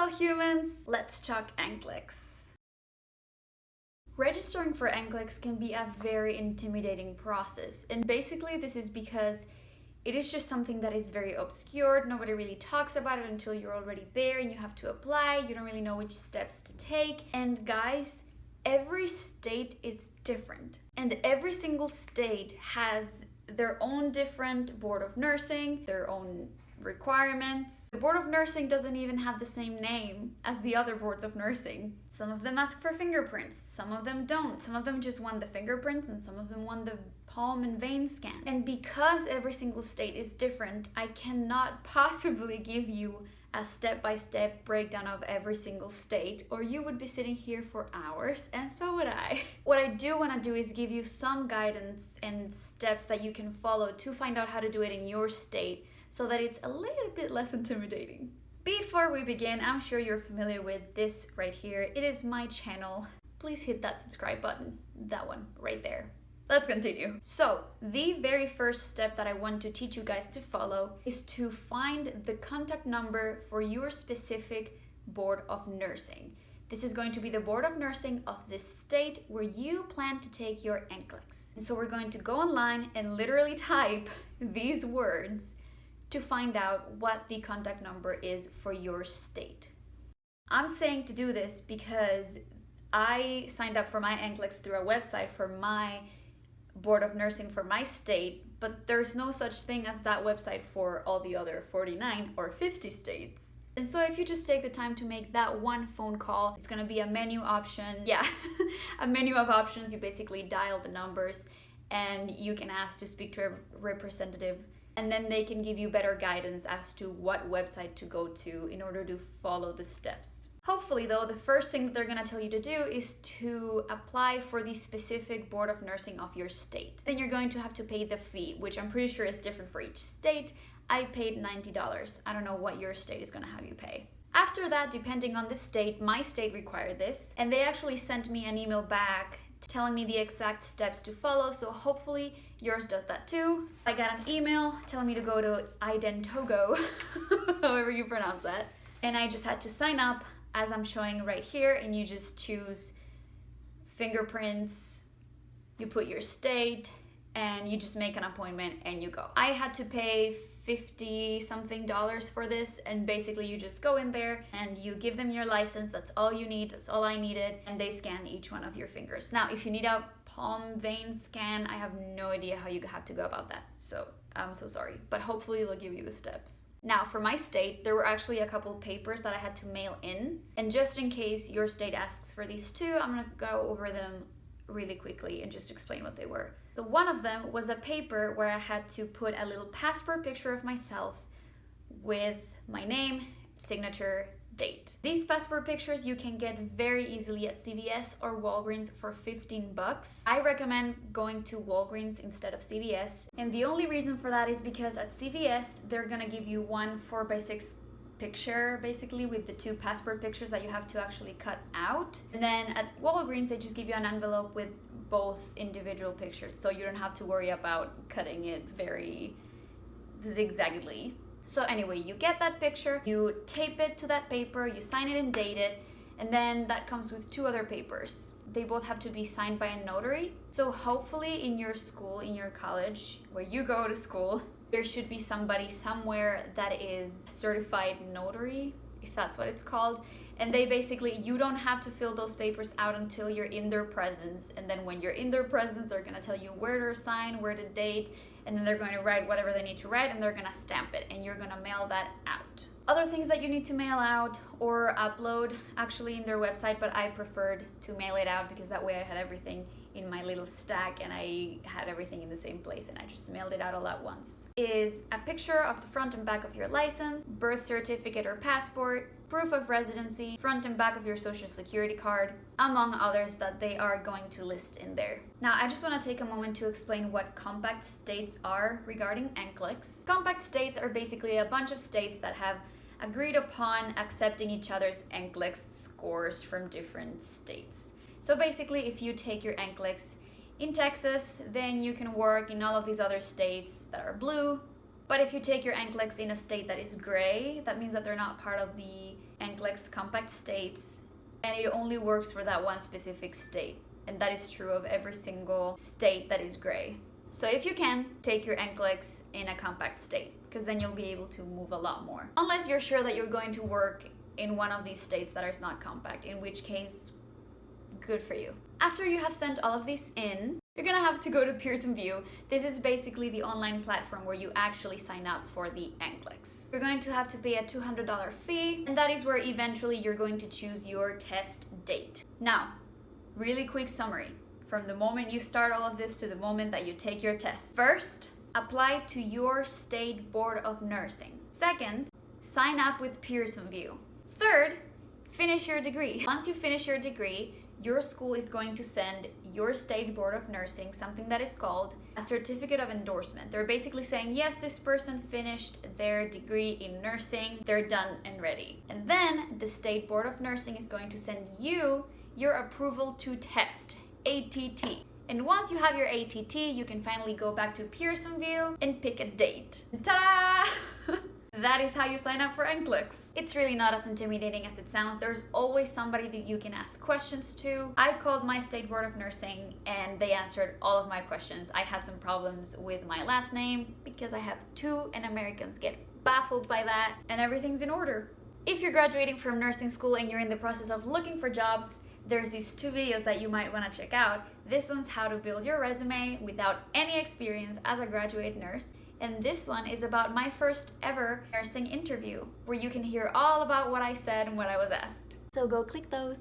Hello humans, let's talk NCLEX. Registering for NCLEX can be a very intimidating process, and basically this is because it is just something that is very obscured. Nobody really talks about it until you're already there and you have to apply. You don't really know which steps to take. And guys, every state is different, and every single state has their own different board of nursing, their own requirements. The board of nursing doesn't even have the same name as the other boards of nursing. Some of them ask for fingerprints, some of them don't. Some of them just want the fingerprints and some of them want the palm and vein scan. And because every single state is different, I cannot possibly give you a step-by-step breakdown of every single state, or you would be sitting here for hours, and so would I. What I do want to do is give you some guidance and steps that you can follow to find out how to do it in your state, so that it's a little bit less intimidating. Before we begin, I'm sure you're familiar with this right here. It is my channel. Please hit that subscribe button, that one right there. Let's continue. So, the very first step that I want to teach you guys to follow is to find the contact number for your specific board of nursing. This is going to be the board of nursing of the state where you plan to take your NCLEX. And so we're going to go online and literally type these words to find out what the contact number is for your state. I'm saying to do this because I signed up for my NCLEX through a website for my board of nursing for my state, but there's no such thing as that website for all the other 49 or 50 states. And so if you just take the time to make that one phone call, it's gonna be a menu option. Yeah, a menu of options. You basically dial the numbers and you can ask to speak to a representative, and then they can give you better guidance as to what website to go to in order to follow the steps. Hopefully though, the first thing that they're gonna tell you to do is to apply for the specific board of nursing of your state. Then you're going to have to pay the fee, which I'm pretty sure is different for each state. I paid $90. I don't know what your state is gonna have you pay. After that, depending on the state, my state required this, and they actually sent me an email back telling me the exact steps to follow, so hopefully yours does that too. I got an email telling me to go to Identogo, however you pronounce that, and I just had to sign up as I'm showing right here, and you just choose fingerprints, you put your state, and you just make an appointment and you go. I had to pay $50 something for this, and basically you just go in there and you give them your license. That's all you need, that's all I needed, and they scan each one of your fingers. Now, if you need a palm vein scan, I have no idea how you have to go about that, so I'm so sorry, but hopefully they'll give you the steps. Now, for my state, there were actually a couple papers that I had to mail in, and just in case your state asks for these too, I'm gonna go over them really quickly and just explain what they were. So one of them was a paper where I had to put a little passport picture of myself with my name, signature, date. These passport pictures you can get very easily at CVS or Walgreens for 15 bucks. I recommend going to Walgreens instead of CVS, and the only reason for that is because at CVS they're gonna give you one 4x6 picture basically with the two passport pictures that you have to actually cut out, and then at Walgreens they just give you an envelope with both individual pictures, so you don't have to worry about cutting it very zigzaggedly. So anyway, you get that picture, you tape it to that paper, you sign it and date it, and then that comes with two other papers. They both have to be signed by a notary. So hopefully in your school, in your college, where you go to school, there should be somebody somewhere that is a certified notary, if that's what it's called. And they basically, you don't have to fill those papers out until you're in their presence. And then when you're in their presence, they're gonna tell you where to sign, where to date, and then they're going to write whatever they need to write, and they're gonna stamp it, and you're gonna mail that out. Other things that you need to mail out or upload actually in their website, but I preferred to mail it out because that way I had everything in my little stack and I had everything in the same place, and I just mailed it out all at once, is a picture of the front and back of your license, birth certificate or passport, proof of residency, front and back of your social security card, among others that they are going to list in there. Now, I just want to take a moment to explain what compact states are regarding NCLEX. Compact states are basically a bunch of states that have agreed upon accepting each other's NCLEX scores from different states. So basically, if you take your NCLEX in Texas, then you can work in all of these other states that are blue. But if you take your NCLEX in a state that is gray, that means that they're not part of the NCLEX compact states, and it only works for that one specific state. And that is true of every single state that is gray. So if you can, take your NCLEX in a compact state, because then you'll be able to move a lot more. Unless you're sure that you're going to work in one of these states that is not compact, in which case, good for you. After you have sent all of these in, you're gonna have to go to Pearson Vue. This is basically the online platform where you actually sign up for the NCLEX. You're going to have to pay a $200 fee, and that is where eventually you're going to choose your test date. Now, really quick summary from the moment you start all of this to the moment that you take your test. First, apply to your state board of nursing. Second, sign up with Pearson Vue. Third, finish your degree. Once you finish your degree, your school is going to send your state board of nursing something that is called a certificate of endorsement. They're basically saying, yes, this person finished their degree in nursing, they're done and ready. And then the state board of nursing is going to send you your approval to test, ATT. And once you have your ATT, you can finally go back to Pearson Vue and pick a date. Ta-da! That is how you sign up for NCLEX. It's really not as intimidating as it sounds. There's always somebody that you can ask questions to. I called my state board of nursing and they answered all of my questions. I had some problems with my last name because I have two, and Americans get baffled by that, and everything's in order. If you're graduating from nursing school and you're in the process of looking for jobs, there's these two videos that you might want to check out. This one's how to build your resume without any experience as a graduate nurse. And this one is about my first ever nursing interview, where you can hear all about what I said and what I was asked. So go click those.